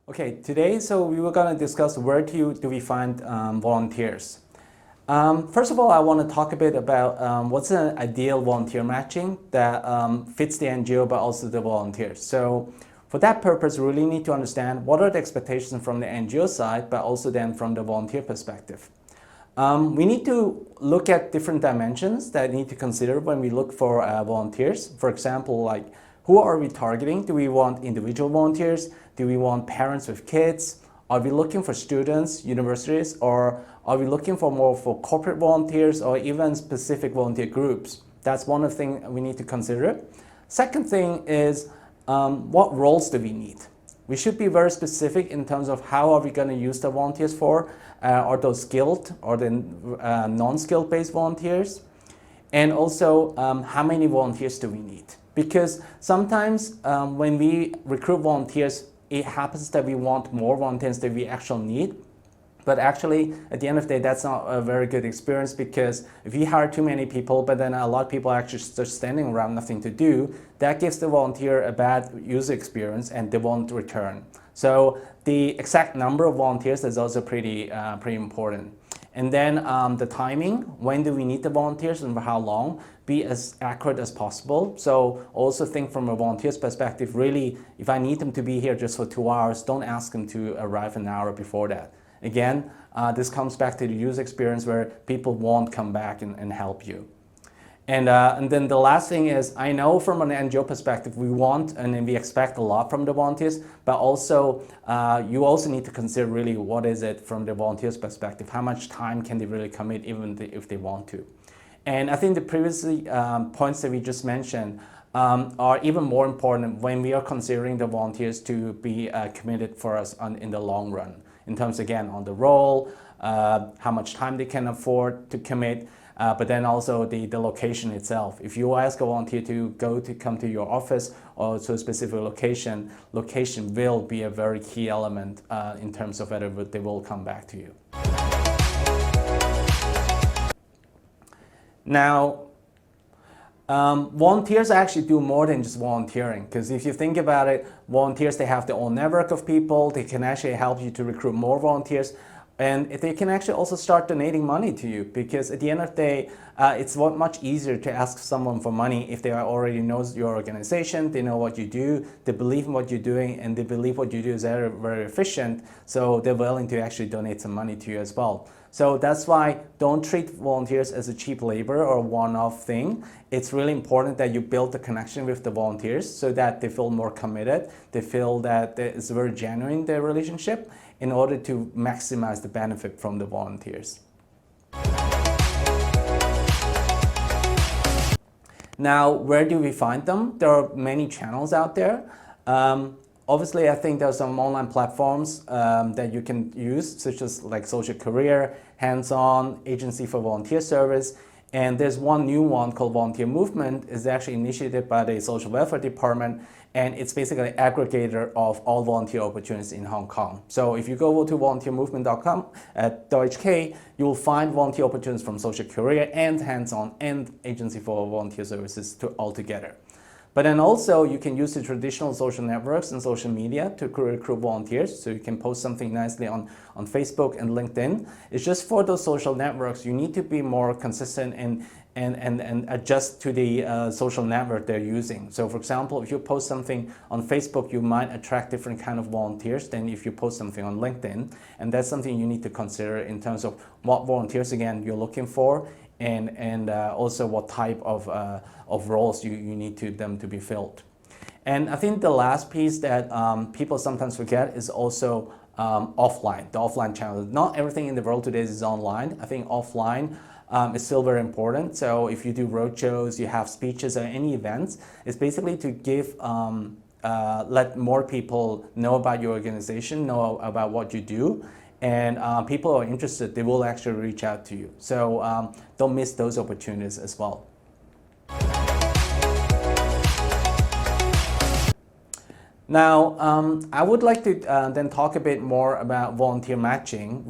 Okay, today we were going to discuss where do we find volunteers. First of all, I want to talk a bit about what's an ideal volunteer matching that fits the NGO but also the volunteers. So for that purpose, we really need to understand what are the expectations from the NGO side but also then from the volunteer perspective. We need to look at different dimensions that we need to consider when we look for volunteers. For example, like who are we targeting? Do we want individual volunteers? Do we want parents with kids? Are we looking for students, universities, or are we looking for more for corporate volunteers or even specific volunteer groups? That's one of the things we need to consider. Second thing is what roles do we need? We should be very specific in terms of how are we going to use the volunteers for. Are those skilled or the non-skilled based volunteers? And also how many volunteers do we need? Because sometimes when we recruit volunteers, it happens that we want more volunteers than we actually need. But actually, at the end of the day, that's not a very good experience because if you hire too many people, but then a lot of people are actually just standing around nothing to do, that gives the volunteer a bad user experience and they won't return. So the exact number of volunteers is also pretty important. And then the timing, when do we need the volunteers and for how long? Be as accurate as possible. So also think from a volunteer's perspective, really, if I need them to be here just for 2 hours, don't ask them to arrive an hour before that. Again, this comes back to the user experience where people won't come back and help you. And then the last thing is, I know from an NGO perspective, we want and we expect a lot from the volunteers, but also you also need to consider really what is it from the volunteers' perspective, how much time can they really commit even if they want to. And I think the previous points that we just mentioned are even more important when we are considering the volunteers to be committed for us in the long run, in terms, again, on the role, how much time they can afford to commit, but then also the location itself. If you ask a volunteer to come to your office or to a specific location will be a very key element in terms of whether they will come back to you. Now, volunteers actually do more than just volunteering, because if you think about it, volunteers, they have their own network of people, they can actually help you to recruit more volunteers, and they can actually also start donating money to you, because at the end of the day, it's much easier to ask someone for money if they already know your organization, they know what you do, they believe in what you're doing, and they believe what you do is very, very efficient, so they're willing to actually donate some money to you as well. So that's why don't treat volunteers as a cheap labor or one-off thing. It's really important that you build the connection with the volunteers so that they feel more committed, they feel that it's very genuine, their relationship, in order to maximize the benefit from the volunteers. Now, where do we find them? There are many channels out there. Obviously, I think there are some online platforms that you can use, such as like Social Career, Hands-On, Agency for Volunteer Service, and there's one new one called Volunteer Movement. It's actually initiated by the Social Welfare Department, and it's basically an aggregator of all volunteer opportunities in Hong Kong. So if you go to volunteermovement.com at .hk, you will find volunteer opportunities from Social Career and Hands-On and Agency for Volunteer Services all together. But then also you can use the traditional social networks and social media to recruit volunteers. So you can post something nicely on Facebook and LinkedIn. It's just for those social networks, you need to be more consistent and adjust to the social network they're using. So for example, if you post something on Facebook, you might attract different kind of volunteers than if you post something on LinkedIn. And that's something you need to consider in terms of what volunteers, again, you're looking for, and also what type of roles you need them to be filled. And I think the last piece that people sometimes forget is also offline, the offline channel. Not everything in the world today is online. I think offline is still very important. So if you do roadshows, you have speeches or any events, it's basically to give let more people know about your organization, know about what you do. And people who are interested, they will actually reach out to you. So don't miss those opportunities as well. Now, I would like to then talk a bit more about volunteer matching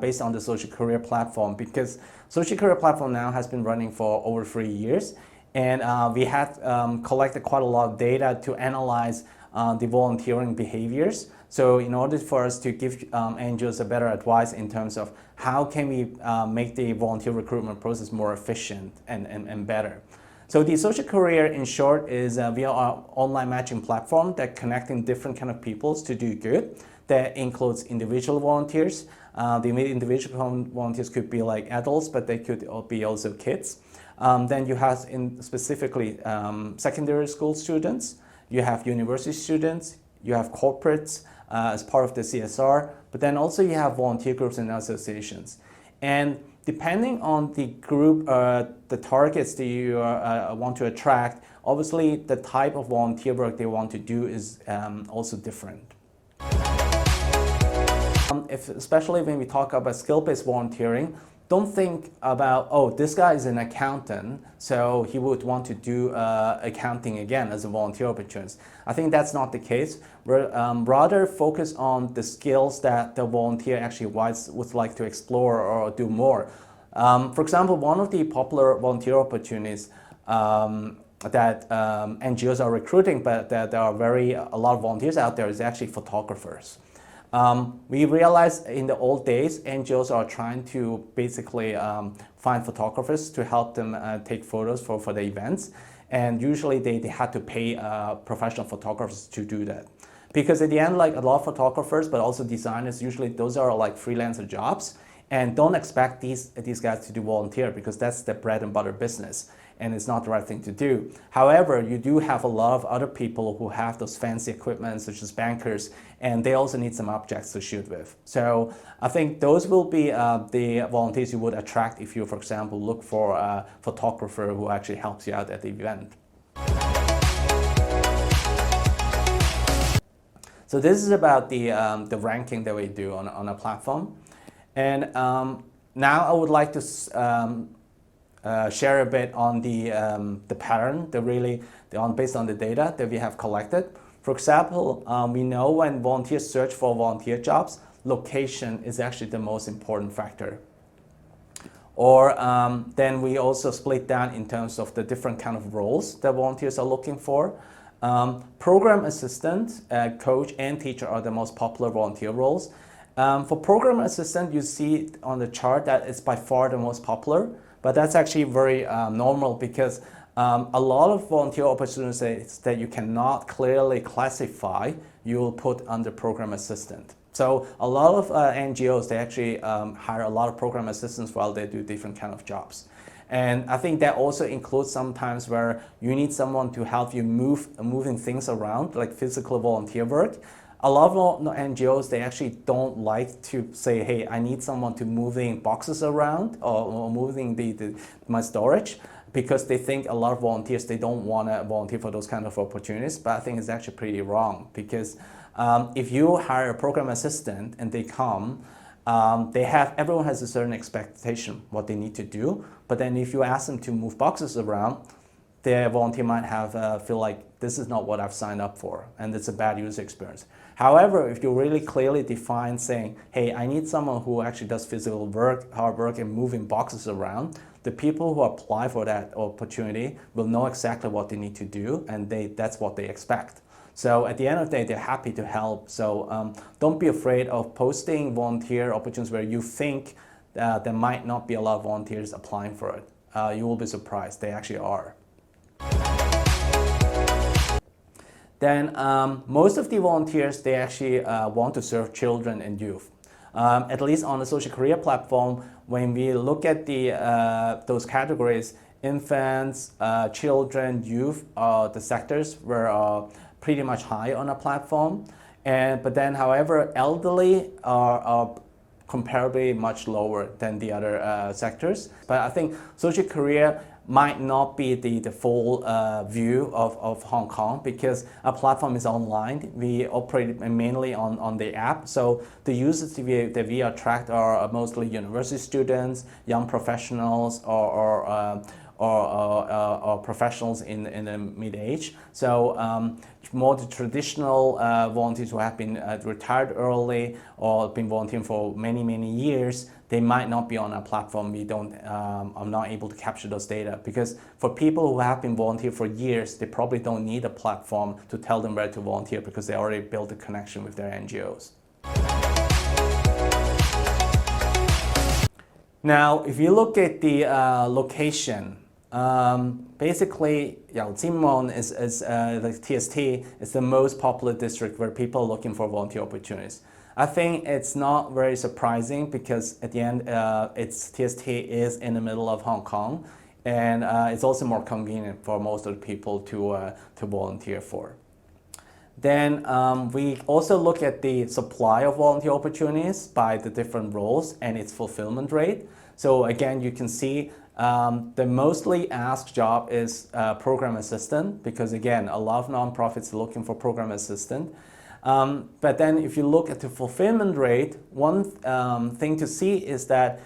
based on the Social Career platform, because Social Career platform now has been running for over 3 years, and we have collected quite a lot of data to analyze the volunteering behaviors So in order for us to give NGOs a better advice in terms of how can we make the volunteer recruitment process more efficient and better. So the Social Career, in short, is we are an online matching platform that connecting different kind of peoples to do good. That includes individual volunteers. The individual volunteers could be like adults, but they could be also kids. Then you have specifically secondary school students, you have university students, you have corporates as part of the CSR, but then also you have volunteer groups and associations. And depending on the group, the targets that you want to attract, obviously the type of volunteer work they want to do is also different. Especially when we talk about skill-based volunteering, don't think about, oh, this guy is an accountant, so he would want to do accounting again as a volunteer opportunity. I think that's not the case. We're rather focus on the skills that the volunteer actually would like to explore or do more. For example, one of the popular volunteer opportunities that NGOs are recruiting, but that there are a lot of volunteers out there, is actually photographers. We realized in the old days, NGOs are trying to basically find photographers to help them take photos for the events. And usually they had to pay professional photographers to do that. Because at the end, like a lot of photographers, but also designers, usually those are like freelancer jobs. And don't expect these guys to do volunteer, because that's the bread and butter business. And it's not the right thing to do. However, you do have a lot of other people who have those fancy equipment, such as bankers, and they also need some objects to shoot with. So I think those will be the volunteers you would attract if you, for example, look for a photographer who actually helps you out at the event. So this is about the ranking that we do on a platform. And now I would like to share a bit on the pattern, based on the data that we have collected. For example, we know when volunteers search for volunteer jobs, location is actually the most important factor. Or then we also split down in terms of the different kind of roles that volunteers are looking for. Program assistant, coach, and teacher are the most popular volunteer roles. For program assistant, you see on the chart that it's by far the most popular, but that's actually very normal, because a lot of volunteer opportunities that you cannot clearly classify, you will put under program assistant. So a lot of NGOs, they actually hire a lot of program assistants while they do different kind of jobs. And I think that also includes sometimes where you need someone to help you moving things around, like physical volunteer work. A lot of NGOs, they actually don't like to say, hey, I need someone to moving boxes around or moving my storage, because they think a lot of volunteers, they don't want to volunteer for those kind of opportunities. But I think it's actually pretty wrong, because if you hire a program assistant and they come, everyone has a certain expectation what they need to do. But then if you ask them to move boxes around, the volunteer might feel like this is not what I've signed up for, and it's a bad user experience. However, if you really clearly define saying, hey, I need someone who actually does physical work, hard work, and moving boxes around, the people who apply for that opportunity will know exactly what they need to do, and that's what they expect. So at the end of the day, they're happy to help. So don't be afraid of posting volunteer opportunities where you think there might not be a lot of volunteers applying for it. You will be surprised, they actually are. Then most of the volunteers, they actually want to serve children and youth. At least on the social career platform, when we look at those categories, infants, children, youth are the sectors were pretty much high on a platform. But then, however, elderly are comparably much lower than the other sectors. But I think social career might not be the full view of Hong Kong, because our platform is online. We operate mainly on the app. So the users that we attract are mostly university students, young professionals, or or professionals in the mid-age. So more the traditional volunteers who have been retired early or been volunteering for many years, they might not be on our platform. We don't, I'm not able to capture those data, because for people who have been volunteering for years, they probably don't need a platform to tell them where to volunteer, because they already built a connection with their NGOs. Now, if you look at the location, basically, Yaojianmen is the TST is the most popular district where people are looking for volunteer opportunities. I think it's not very surprising, because at the end, TST is in the middle of Hong Kong, and it's also more convenient for most of the people to volunteer for. Then we also look at the supply of volunteer opportunities by the different roles and its fulfillment rate. So again, you can see the mostly asked job is program assistant, because again, a lot of nonprofits are looking for program assistant. But then if you look at the fulfillment rate, one thing to see is that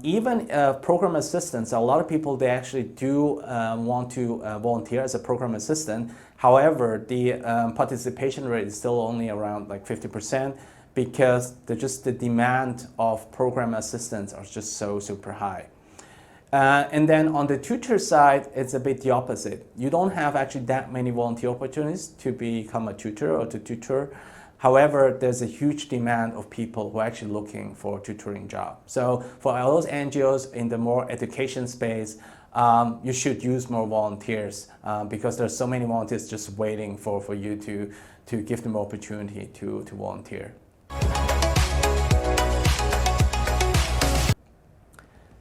even program assistants, a lot of people, they actually do want to volunteer as a program assistant. However, the participation rate is still only around like 50%, because the demand of program assistants are just so super high. And then on the tutor side, it's a bit the opposite. You don't have actually that many volunteer opportunities to become a tutor or to tutor. However, there's a huge demand of people who are actually looking for a tutoring job. So for all those NGOs in the more education space, you should use more volunteers, because there's so many volunteers just waiting for you to give them opportunity to volunteer.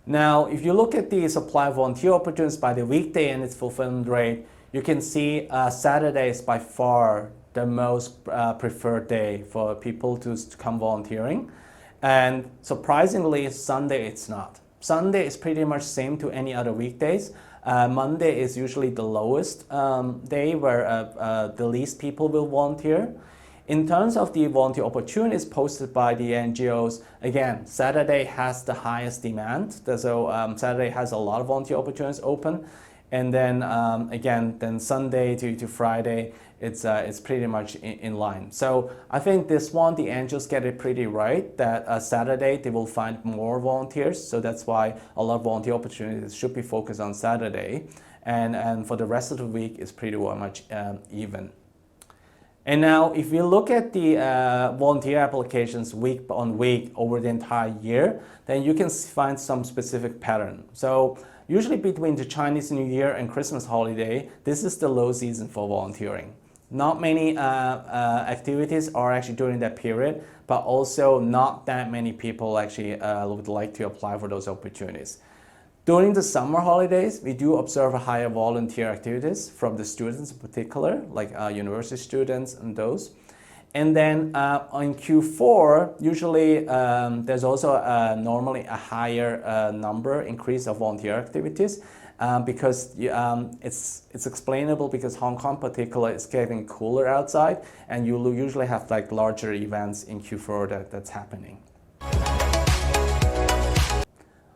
Now, if you look at the supply of volunteer opportunities by the weekday and its fulfillment rate, you can see Saturday is by far the most preferred day for people to come volunteering. And surprisingly, Sunday it's not. Sunday is pretty much same to any other weekdays. Monday is usually the lowest day where the least people will volunteer. In terms of the volunteer opportunities posted by the NGOs, again, Saturday has the highest demand. So Saturday has a lot of volunteer opportunities open. And then again, then Sunday to Friday, it's pretty much in line. So I think this one, the NGOs get it pretty right, that Saturday they will find more volunteers. So that's why a lot of volunteer opportunities should be focused on Saturday. And for the rest of the week, it's pretty much even. And now, if you look at the volunteer applications week on week over the entire year, then you can find some specific pattern. So usually between the Chinese New Year and Christmas holiday, this is the low season for volunteering. Not many activities are actually during that period, but also not that many people actually would like to apply for those opportunities. During the summer holidays, we do observe a higher volunteer activities from the students in particular, like university students and those. And then on Q4, usually there's also normally a higher increase of volunteer activities, because it's explainable, because Hong Kong in particular is getting cooler outside, and you usually have like larger events in Q4 that's happening.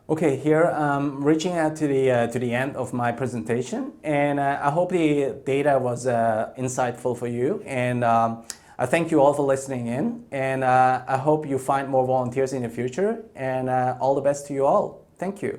Okay, here I'm reaching out to the end of my presentation, and I hope the data was insightful for you, and I thank you all for listening in, and I hope you find more volunteers in the future, and all the best to you all. Thank you.